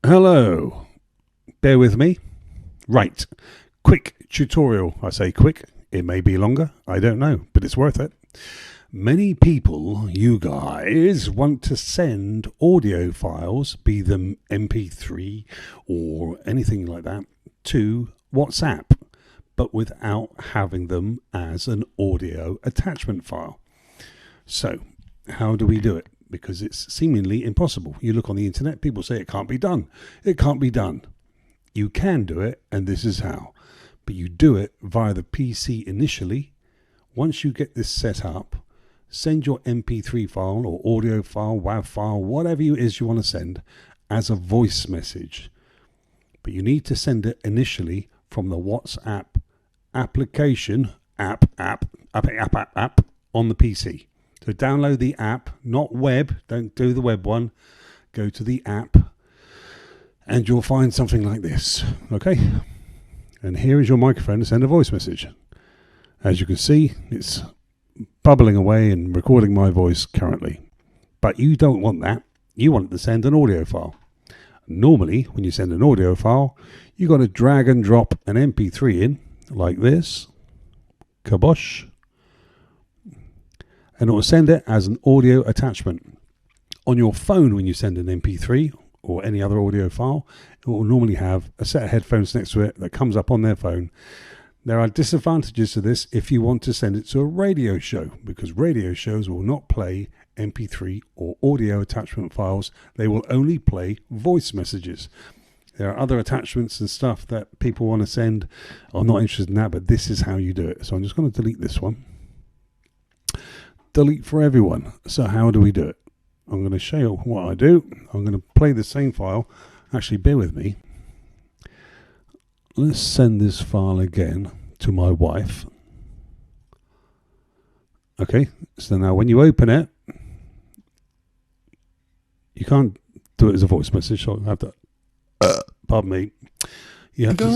Hello, bear with me. Right, quick tutorial. I say quick, it may be longer, I don't know, but it's worth it. Many people, you guys, want to send audio files, be them MP3 or anything like that, to WhatsApp, but without having them as an audio attachment file. So, how do we do it? Because it's seemingly impossible. You look on the internet, people say it can't be done. It can't be done. You can do it, and this is how. But you do it via the PC initially. Once you get this set up, send your MP3 file or audio file, WAV file, whatever it is you want to send, as a voice message. But you need to send it initially from the WhatsApp application, app on the PC. So download the app, not web, don't do the web one, go to the app and you'll find something like this, okay? And here is your microphone to send a voice message. As you can see, it's bubbling away and recording my voice currently. But you don't want that, you want it to send an audio file. Normally, when you send an audio file, you've got to drag and drop an MP3 in, like this, kabosh, and it will send it as an audio attachment. On your phone, when you send an MP3 or any other audio file, it will normally have a set of headphones next to it that comes up on their phone. There are disadvantages to this if you want to send it to a radio show, because radio shows will not play MP3 or audio attachment files. They will only play voice messages. There are other attachments and stuff that people want to send. I'm not interested in that, but this is how you do it. So I'm just going to delete this one. Delete for everyone. So how do we do it? I'm going to show you what I do. I'm going to play the same file. Actually, bear with me. Let's send this file again to my wife. Okay, so now when you open it, you can't do it as a voice message, so I have to, pardon me. You have to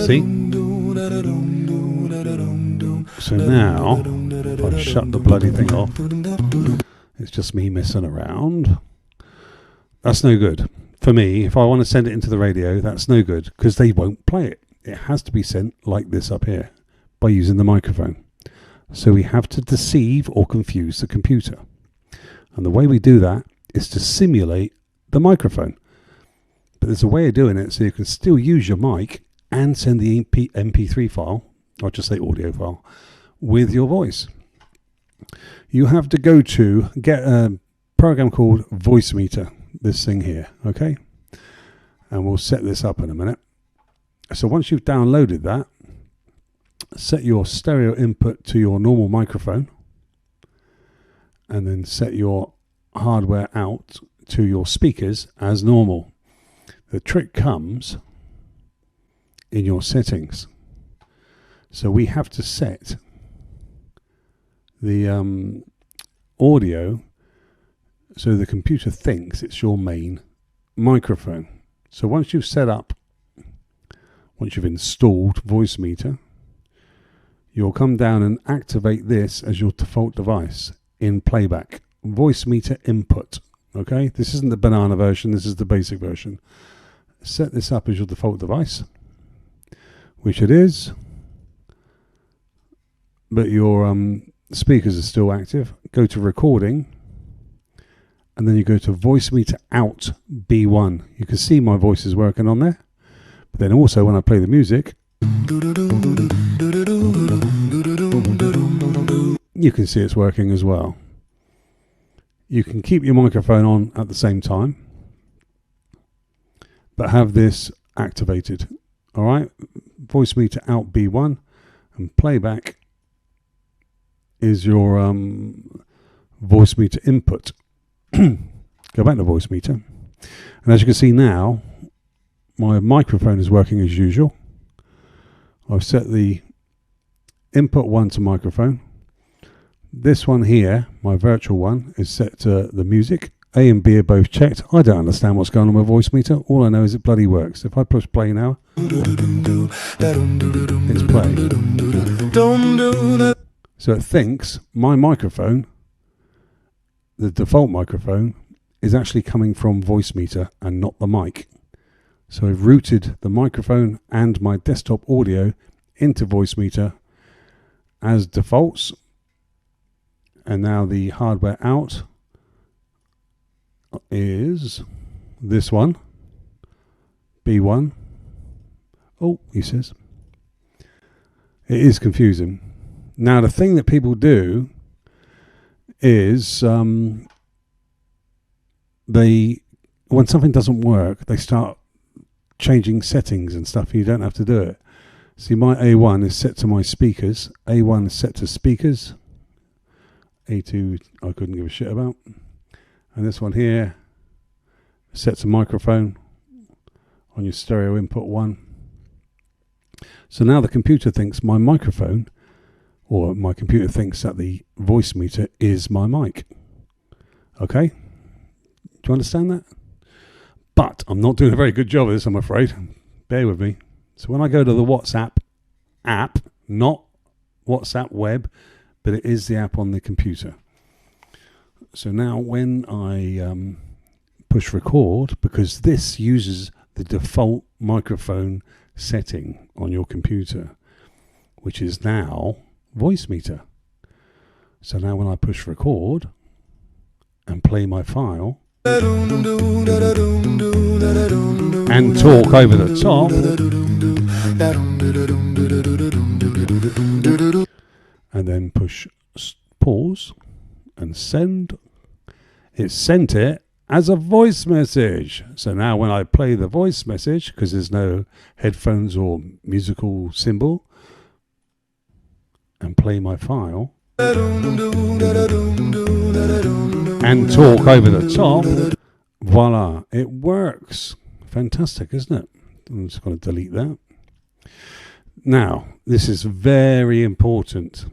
see? So now, if I shut the bloody thing off, it's just me messing around. That's no good. For me, if I want to send it into the radio, that's no good, because they won't play it. It has to be sent like this up here, by using the microphone. So we have to deceive or confuse the computer. And the way we do that is to simulate the microphone. But there's a way of doing it so you can still use your mic and send the MP3 file, or just say audio file, with your voice. You have to go to get a program called voicemeeter, this thing here, okay? And we'll set this up in a minute. So once you've downloaded that, set your stereo input to your normal microphone, and then set your hardware out to your speakers as normal. The trick comes in your settings. So we have to set the audio so the computer thinks it's your main microphone. So once you've set up, once you've installed voicemeeter, you'll come down and activate this as your default device in playback. Voicemeeter input. Okay, this isn't the banana version, this is the basic version. Set this up as your default device, which it is, but your speakers are still active. Go to recording, and then you go to voicemeeter out B1. You can see my voice is working on there, but then also when I play the music, you can see it's working as well. You can keep your microphone on at the same time, but have this activated. All right, voicemeter out B1, and playback is your voicemeter input. Go back to voicemeter, and as you can see now, my microphone is working as usual. I've set the input one to microphone. This one here, my virtual one, is set to the music. A and B are both checked. I don't understand what's going on with voicemeter. All I know is it bloody works. If I push play now, it's playing. So it thinks my microphone, the default microphone, is actually coming from voicemeeter and not the mic. So I've routed the microphone and my desktop audio into voicemeeter as defaults. And now the hardware out is this one, B1. Oh, he says. It is confusing. Now, the thing that people do is when something doesn't work, they start changing settings and stuff. You don't have to do it. See, my A1 is set to my speakers. A1 is set to speakers. A2 I couldn't give a shit about. And this one here is set to microphone on your stereo input 1. So now the computer thinks my microphone, or my computer thinks that the voice meter is my mic. Okay? Do you understand that? But I'm not doing a very good job of this, I'm afraid. Bear with me. So when I go to the WhatsApp app, not WhatsApp web, but it is the app on the computer. So now when I push record, because this uses the default microphone setting on your computer, which is now voicemeter. So now when I push record and play my file and talk over the top, and then push pause and send, it sent it as a voice message. So now when I play the voice message, because there's no headphones or musical symbol, and play my file and talk over the top, voila, it works. Fantastic, isn't it? I'm just going to delete that. Now, this is very important.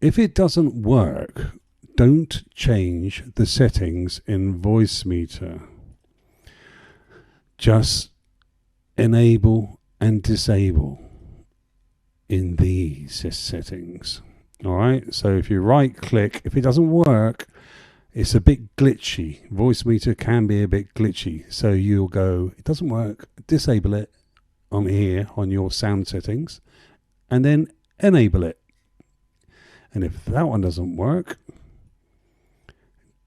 If it doesn't work, don't change the settings in voicemeter. Just enable and disable in these settings. All right. So if you right click, if it doesn't work, it's a bit glitchy. Voicemeter can be a bit glitchy. So you'll go, it doesn't work, disable it on here on your sound settings, and then enable it. And if that one doesn't work,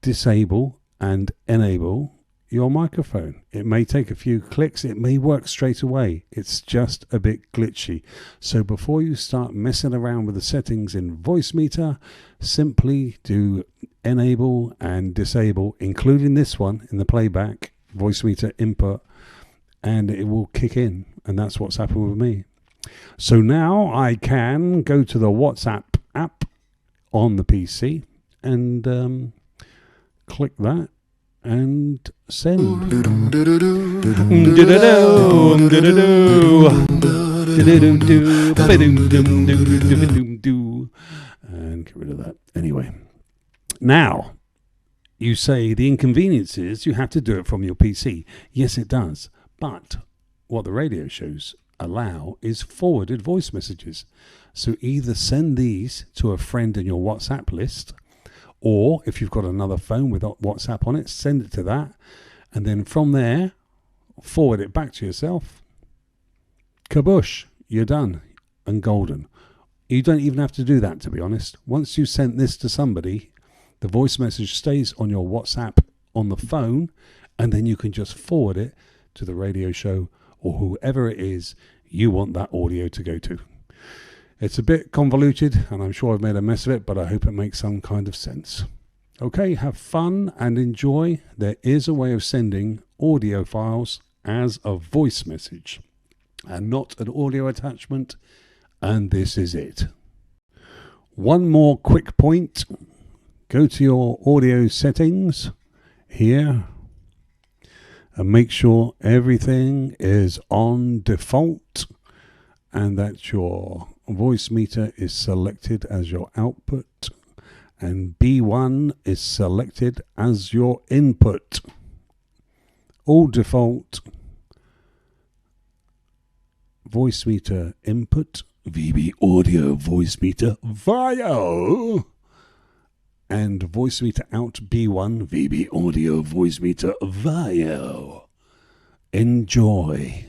disable and enable your microphone. It may take a few clicks, it may work straight away. It's just a bit glitchy. So before you start messing around with the settings in voicemeter, simply do enable and disable, including this one in the playback, voicemeter input, and it will kick in. And that's what's happened with me. So now I can go to the WhatsApp app on the PC and click that and send. And get rid of that. Anyway, now you say the inconvenience is you have to do it from your PC. Yes, it does. But what the radio shows allow is forwarded voice messages. So either send these to a friend in your WhatsApp list, or if you've got another phone with WhatsApp on it, send it to that. And then from there, forward it back to yourself. Kaboosh, you're done and golden. You don't even have to do that, to be honest. Once you sent this to somebody, the voice message stays on your WhatsApp on the phone, and then you can just forward it to the radio show or whoever it is you want that audio to go to. It's a bit convoluted, and I'm sure I've made a mess of it, but I hope it makes some kind of sense. Okay, have fun and enjoy. There is a way of sending audio files as a voice message and not an audio attachment, and this is it. One more quick point. Go to your audio settings here and make sure everything is on default and that your voice meter is selected as your output and B1 is selected as your input. All default. Voice meter input, VB audio voice meter, VIO, and voicemeeter out B1 VB audio voicemeter VIO. Enjoy.